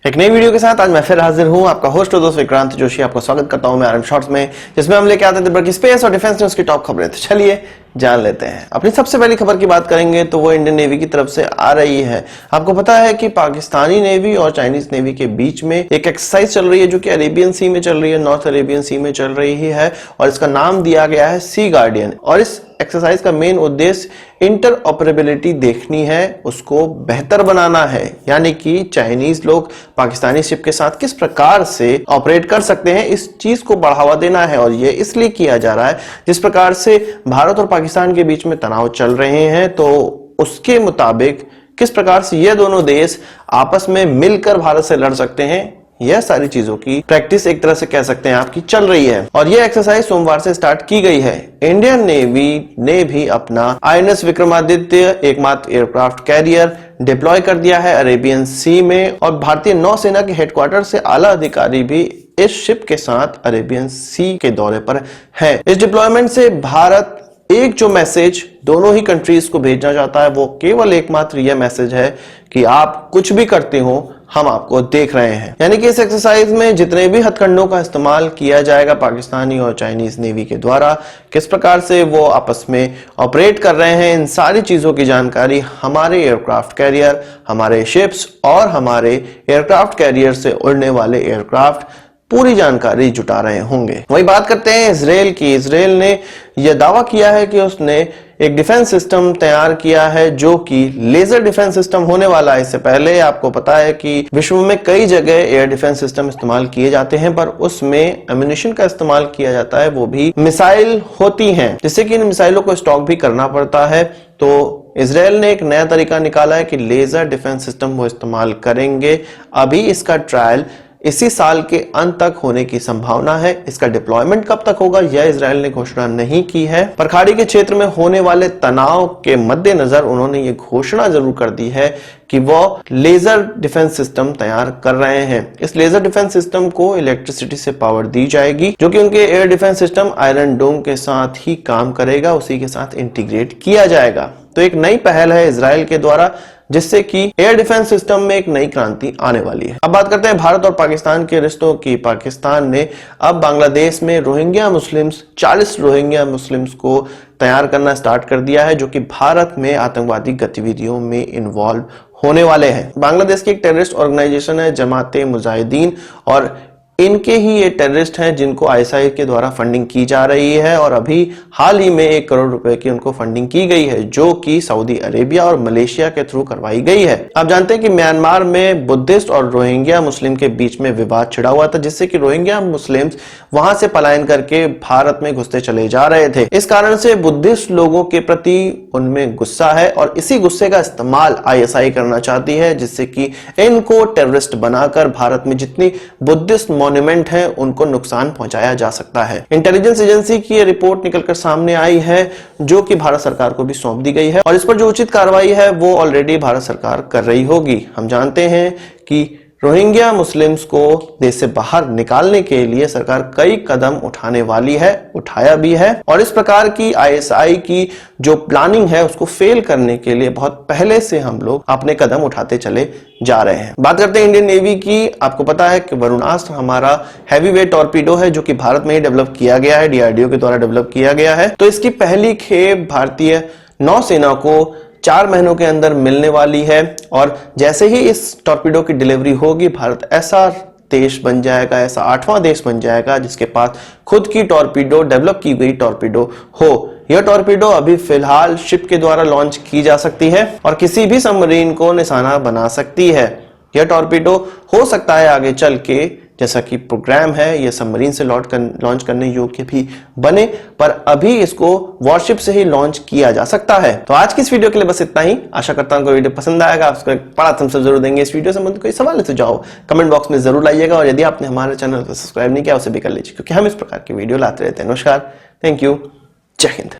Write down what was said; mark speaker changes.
Speaker 1: एक नई वीडियो के साथ आज मैं फिर हाजिर हूं, आपका होस्ट और दोस्त विक्रांत जोशी। आपका स्वागत करता हूं मैं आरएम शॉर्ट्स में, जिसमें हम लेके आते हैं दुनिया की स्पेस और डिफेंस न्यूज की टॉप खबरें। तो चलिए जान लेते हैं। अपनी सबसे पहली खबर की बात करेंगे तो वो इंडियन नेवी की तरफ से आ रही है। आपको पता है कि पाकिस्तानी नेवी और चाइनीज नेवी के बीच में एक एक्सरसाइज चल रही है जो कि अरेबियन सी में चल रही है, नॉर्थ अरेबियन सी में चल रही है, और इसका नाम दिया गया है सी गार्डियन। और इस एक्सरसाइज का मेन उद्देश्य इंटरऑपरेबिलिटी देखनी है, उसको बेहतर बनाना है, यानी कि चाइनीज लोग पाकिस्तानी शिप के साथ किस प्रकार से ऑपरेट कर सकते हैं, इस चीज को बढ़ावा देना है। और ये इसलिए किया जा रहा है जिस प्रकार से भारत और पाकिस्तान के बीच में तनाव चल रहे हैं, तो उसके मुताबिक किस प्रकार से ये दोनों देश आपस में मिलकर भारत से लड़ सकते हैं, यह सारी चीजों की प्रैक्टिस एक तरह से कह सकते हैं आपकी चल रही है। और यह एक्सरसाइज सोमवार से स्टार्ट की गई है। इंडियन नेवी ने भी अपना आईएनएस विक्रमादित्य एकमात्र एयरक्राफ्ट कैरियर डिप्लॉय कर दिया है अरेबियन सी में, और भारतीय नौसेना के हेडक्वार्टर से आला अधिकारी भी इस शिप के साथ अरेबियन सी के दौरे पर है। इस डिप्लॉयमेंट से भारत एक जो मैसेज दोनों ही कंट्रीज को भेजना चाहता है वो केवल एकमात्र यह मैसेज है कि आप कुछ भी करते हो हम आपको देख रहे हैं। यानी कि इस एक्सरसाइज में जितने भी हथकंडों का इस्तेमाल किया जाएगा पाकिस्तानी और चाइनीज नेवी के द्वारा, किस प्रकार से वो आपस में ऑपरेट कर रहे हैं, इन सारी चीजों की जानकारी हमारे एयरक्राफ्ट कैरियर, हमारे शिप्स और हमारे एयरक्राफ्ट कैरियर से उड़ने वाले एयरक्राफ्ट पूरी जानकारी जुटा रहे होंगे। वही बात करते हैं इजराइल की। इजराइल ने यह दावा किया है कि उसने एक डिफेंस सिस्टम तैयार किया है जो कि लेजर डिफेंस सिस्टम होने वाला है। इससे पहले आपको पता है कि विश्व में कई जगह एयर डिफेंस सिस्टम इस्तेमाल किए जाते हैं, पर उसमें एम्यूनिशन का इस्तेमाल किया जाता है, वो भी मिसाइल होती हैं, जिससे कि इन मिसाइलों को स्टॉक भी करना पड़ता है। तो इजराइल ने एक नया तरीका निकाला है कि लेजर डिफेंस सिस्टम वो इस्तेमाल करेंगे। अभी इसका ट्रायल इसी साल के अंत तक होने की संभावना है। इसका डिप्लॉयमेंट कब तक होगा यह इजराइल ने घोषणा नहीं की है, पर खाड़ी के क्षेत्र में होने वाले तनाव के मद्देनजर उन्होंने ये घोषणा जरूर कर दी है कि वो लेजर डिफेंस सिस्टम तैयार कर रहे हैं। इस लेजर डिफेंस सिस्टम को इलेक्ट्रिसिटी से पावर दी जाएगी, जो कि उनके एयर डिफेंस सिस्टम आयरन डोम के साथ ही काम करेगा, उसी के साथ इंटीग्रेट किया जाएगा। तो एक नई पहल है इजराइल के द्वारा, जिससे कि एयर डिफेंस सिस्टम में एक नई क्रांति आने वाली है। अब बात करते हैं भारत और पाकिस्तान के रिश्तों की। पाकिस्तान ने अब बांग्लादेश में रोहिंग्या मुस्लिम्स 40 रोहिंग्या मुस्लिम्स को तैयार करना स्टार्ट कर दिया है, जो कि भारत में आतंकवादी गतिविधियों में इन्वॉल्व होने वाले हैं। बांग्लादेश की एक टेररिस्ट ऑर्गेनाइजेशन है जमाते मुजाहिदीन, और इनके ही ये टेररिस्ट हैं जिनको आईएसआई के द्वारा फंडिंग की जा रही है, और अभी हाल ही में 1 करोड़ रुपए की उनको फंडिंग की गई है, जो कि सऊदी अरेबिया और मलेशिया के थ्रू करवाई गई है। आप जानते हैं कि म्यांमार में बुद्धिस्ट और रोहिंग्या मुस्लिम के बीच में विवाद छिड़ा हुआ था, जिससे कि रोहिंग्या मुस्लिम्स वहां से पलायन करके भारत में घुसते चले जा रहे थे। इस कारण से बुद्धिस्ट लोगों के प्रति उनमें गुस्सा है, और इसी गुस्से का इस्तेमाल आईएसआई करना चाहती है, जिससे कि इनको टेररिस्ट बनाकर भारत में जितनी बुद्धिस्ट मॉन्यूमेंट है उनको नुकसान पहुंचाया जा सकता है। इंटेलिजेंस एजेंसी की ये रिपोर्ट निकलकर सामने आई है, जो कि भारत सरकार को भी सौंप दी गई है, और इस पर जो उचित कार्रवाई है वो ऑलरेडी भारत सरकार कर रही होगी। हम जानते हैं कि रोहिंग्या मुस्लिम्स को देश से बाहर निकालने के लिए सरकार कई कदम उठाने वाली है, उठाया भी है, और इस प्रकार की आईएसआई की जो प्लानिंग है उसको फेल करने के लिए बहुत पहले से हम लोग अपने कदम उठाते चले जा रहे हैं। बात करते हैं इंडियन नेवी की। आपको पता है कि वरुणास्त्र हमारा हैवीवेट टॉर्पीडो है, जो कि भारत में ही डेवलप किया गया है, डीआरडीओ के द्वारा डेवलप किया गया है। तो इसकी पहली खेप भारतीय नौसेना को 4 महीनों के अंदर मिलने वाली है, और जैसे ही इस टॉर्पीडो की डिलीवरी होगी भारत ऐसा देश बन जाएगा, ऐसा 8वां देश बन जाएगा जिसके पास खुद की टॉर्पीडो, डेवलप की गई टॉर्पीडो हो। यह टॉर्पीडो अभी फिलहाल शिप के द्वारा लॉन्च की जा सकती है और किसी भी सबमरीन को निशाना बना सकती है। यह टॉर्पीडो हो सकता है आगे चल के, जैसा कि प्रोग्राम है, यह सबमरीन से लॉन्च करने योग्य भी बने, पर अभी इसको वॉरशिप से ही लॉन्च किया जा सकता है। तो आज की इस वीडियो के लिए बस इतना ही। आशा करता हूं कि वीडियो पसंद आएगा, आपको एक बड़ा थम्स अप जरूर देंगे। इस वीडियो से संबंधित कोई सवाल है तो जाओ कमेंट बॉक्स में जरूर लाइएगा, और यदि आपने हमारे चैनल को सब्सक्राइब नहीं किया उसे भी कर लीजिए, क्योंकि हम इस प्रकार की वीडियो लाते रहते हैं। नमस्कार, थैंक यू, जय हिंद।